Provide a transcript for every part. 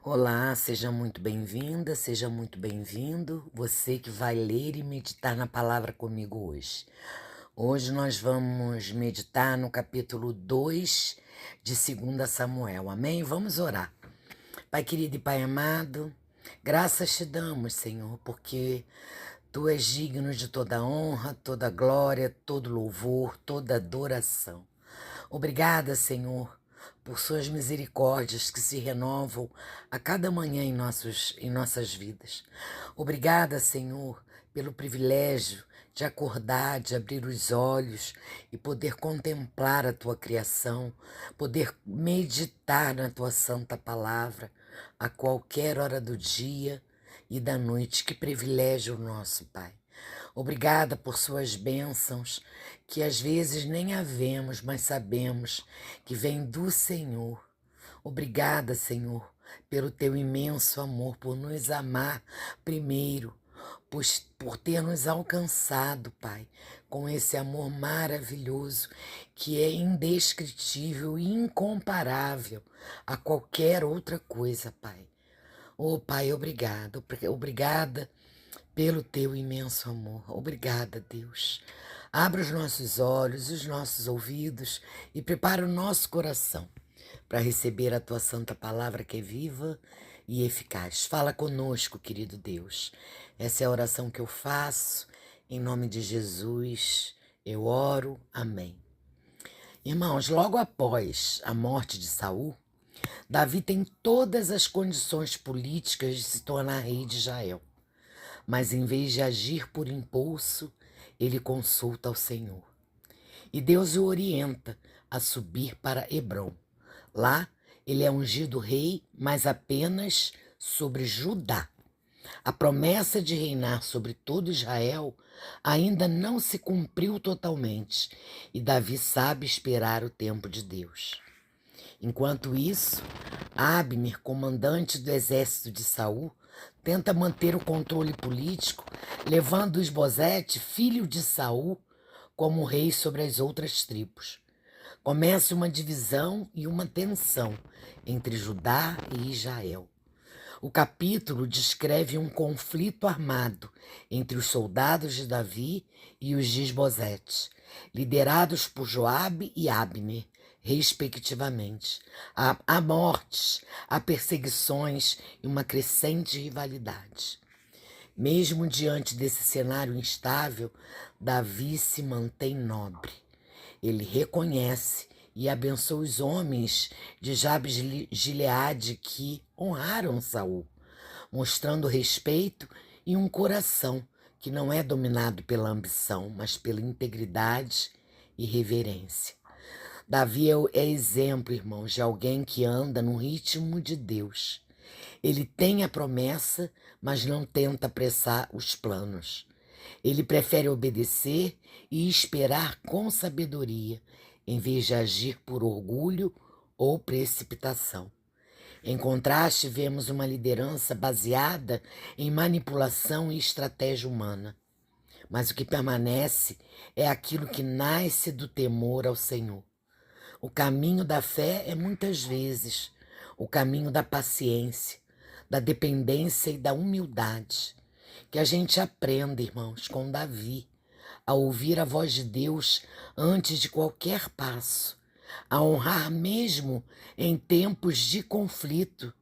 Olá, seja muito bem-vinda, seja muito bem-vindo, você que vai ler e meditar na palavra comigo hoje. Hoje nós vamos meditar no capítulo 2 de 2 Samuel, amém? Vamos orar. Pai querido e Pai amado, graças te damos, Senhor, porque Tu és digno de toda honra, toda glória, todo louvor, toda adoração. Obrigada, Senhor, por suas misericórdias que se renovam a cada manhã em nossas vidas. Obrigada, Senhor, pelo privilégio de acordar, de abrir os olhos e poder contemplar a tua criação, poder meditar na tua santa palavra a qualquer hora do dia e da noite. Que privilégio nosso, Pai. Obrigada por suas bênçãos, que às vezes nem a vemos, mas sabemos que vem do Senhor. Obrigada, Senhor, pelo teu imenso amor, por nos amar primeiro, por ter nos alcançado, Pai, com esse amor maravilhoso que é indescritível e incomparável a qualquer outra coisa, Pai. Oh, Pai, obrigado, obrigada pelo teu imenso amor. Obrigada, Deus. Abra os nossos olhos, os nossos ouvidos e prepara o nosso coração para receber a tua santa palavra que é viva e eficaz. Fala conosco, querido Deus. Essa é a oração que eu faço. Em nome de Jesus, eu oro. Amém. Irmãos, logo após a morte de Saul, Davi tem todas as condições políticas de se tornar rei de Israel. Mas em vez de agir por impulso, ele consulta ao Senhor. E Deus o orienta a subir para Hebrom. Lá, ele é ungido rei, mas apenas sobre Judá. A promessa de reinar sobre todo Israel ainda não se cumpriu totalmente, e Davi sabe esperar o tempo de Deus. Enquanto isso, Abner, comandante do exército de Saul, tenta manter o controle político, levando Isbosete, filho de Saul, como rei sobre as outras tribos. Começa uma divisão e uma tensão entre Judá e Israel. O capítulo descreve um conflito armado entre os soldados de Davi e os de Isbosete, liderados por Joabe e Abner, respectivamente. Há mortes, há perseguições e uma crescente rivalidade. Mesmo diante desse cenário instável, Davi se mantém nobre. Ele reconhece e abençoa os homens de Jabes de Gileade que honraram Saul, mostrando respeito e um coração que não é dominado pela ambição, mas pela integridade e reverência. Davi é exemplo, irmãos, de alguém que anda no ritmo de Deus. Ele tem a promessa, mas não tenta apressar os planos. Ele prefere obedecer e esperar com sabedoria, em vez de agir por orgulho ou precipitação. Em contraste, vemos uma liderança baseada em manipulação e estratégia humana. Mas o que permanece é aquilo que nasce do temor ao Senhor. O caminho da fé é muitas vezes o caminho da paciência, da dependência e da humildade. Que a gente aprenda, irmãos, com Davi, a ouvir a voz de Deus antes de qualquer passo, a honrar mesmo em tempos de conflito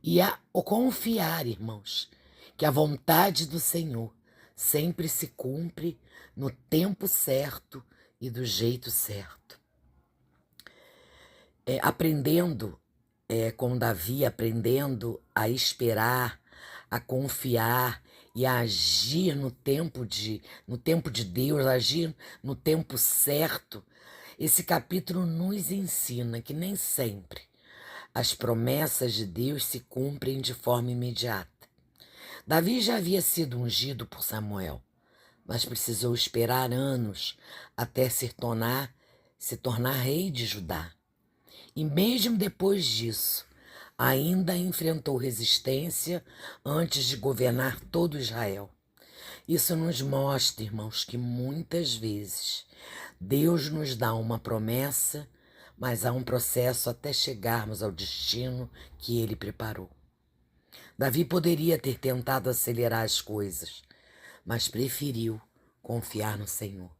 e a confiar, irmãos, que a vontade do Senhor sempre se cumpre no tempo certo e do jeito certo. Aprendendo com Davi, aprendendo a esperar, a confiar e a agir no tempo de Deus, agir no tempo certo. Esse capítulo nos ensina que nem sempre as promessas de Deus se cumprem de forma imediata. Davi já havia sido ungido por Samuel, mas precisou esperar anos até se tornar rei de Judá. E mesmo depois disso, ainda enfrentou resistência antes de governar todo Israel. Isso nos mostra, irmãos, que muitas vezes Deus nos dá uma promessa, mas há um processo até chegarmos ao destino que Ele preparou. Davi poderia ter tentado acelerar as coisas, mas preferiu confiar no Senhor.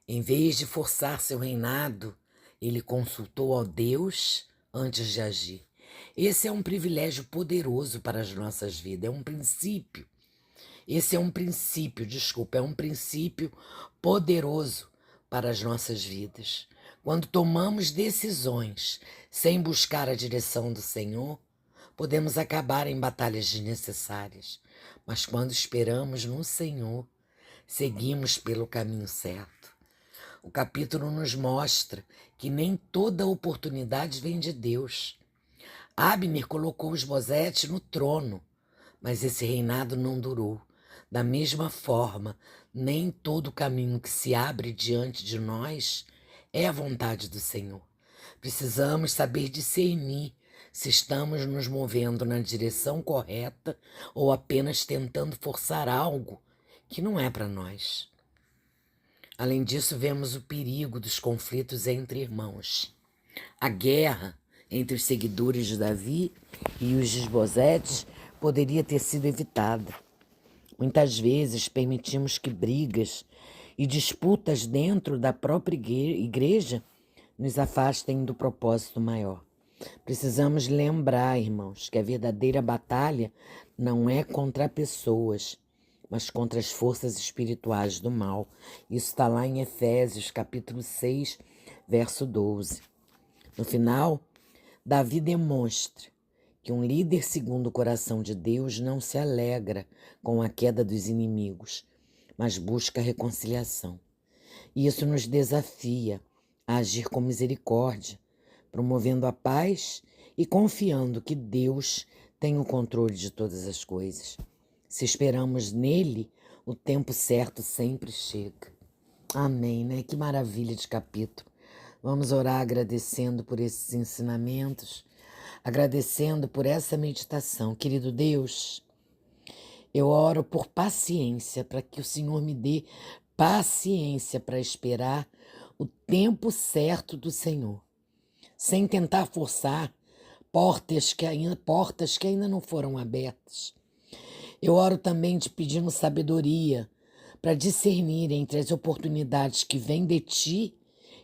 Em vez de forçar seu reinado, ele consultou ao Deus antes de agir. Esse é um privilégio poderoso para as nossas vidas, é um princípio. Esse é um princípio, desculpa, é um princípio poderoso para as nossas vidas. Quando tomamos decisões sem buscar a direção do Senhor, podemos acabar em batalhas desnecessárias. Mas quando esperamos no Senhor, seguimos pelo caminho certo. O capítulo nos mostra que nem toda oportunidade vem de Deus. Abner colocou Esbozete no trono, mas esse reinado não durou. Da mesma forma, nem todo caminho que se abre diante de nós é a vontade do Senhor. Precisamos saber discernir se estamos nos movendo na direção correta ou apenas tentando forçar algo que não é para nós. Além disso, vemos o perigo dos conflitos entre irmãos. A guerra entre os seguidores de Davi e os Esbozetes poderia ter sido evitada. Muitas vezes permitimos que brigas e disputas dentro da própria igreja nos afastem do propósito maior. Precisamos lembrar, irmãos, que a verdadeira batalha não é contra pessoas, mas contra as forças espirituais do mal. Isso está lá em Efésios, capítulo 6, verso 12. No final, Davi demonstra que um líder segundo o coração de Deus não se alegra com a queda dos inimigos, mas busca a reconciliação. E isso nos desafia a agir com misericórdia, promovendo a paz e confiando que Deus tem o controle de todas as coisas. Se esperamos nele, o tempo certo sempre chega. Amém, né? Que maravilha de capítulo. Vamos orar agradecendo por esses ensinamentos, agradecendo por essa meditação. Querido Deus, eu oro por paciência, para que o Senhor me dê paciência para esperar o tempo certo do Senhor, sem tentar forçar portas que ainda não foram abertas. Eu oro também te pedindo sabedoria para discernir entre as oportunidades que vêm de ti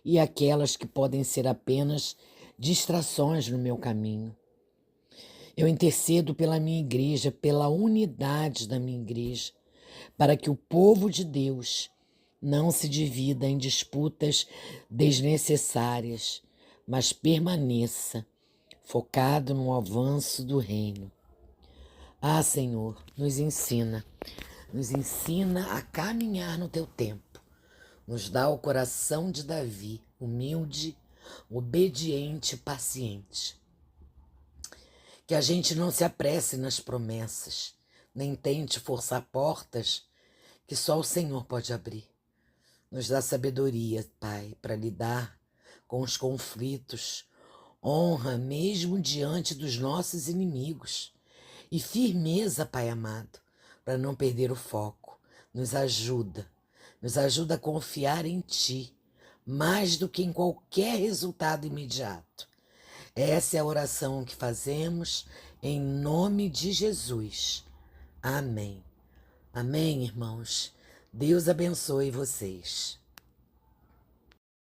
e aquelas que podem ser apenas distrações no meu caminho. Eu intercedo pela minha igreja, pela unidade da minha igreja, para que o povo de Deus não se divida em disputas desnecessárias, mas permaneça focado no avanço do reino. Ah, Senhor, nos ensina a caminhar no teu tempo. Nos dá o coração de Davi, humilde, obediente e paciente. Que a gente não se apresse nas promessas, nem tente forçar portas que só o Senhor pode abrir. Nos dá sabedoria, Pai, para lidar com os conflitos, honra mesmo diante dos nossos inimigos e firmeza, Pai amado, para não perder o foco. Nos ajuda a confiar em Ti, mais do que em qualquer resultado imediato. Essa é a oração que fazemos em nome de Jesus. Amém. Amém, irmãos. Deus abençoe vocês.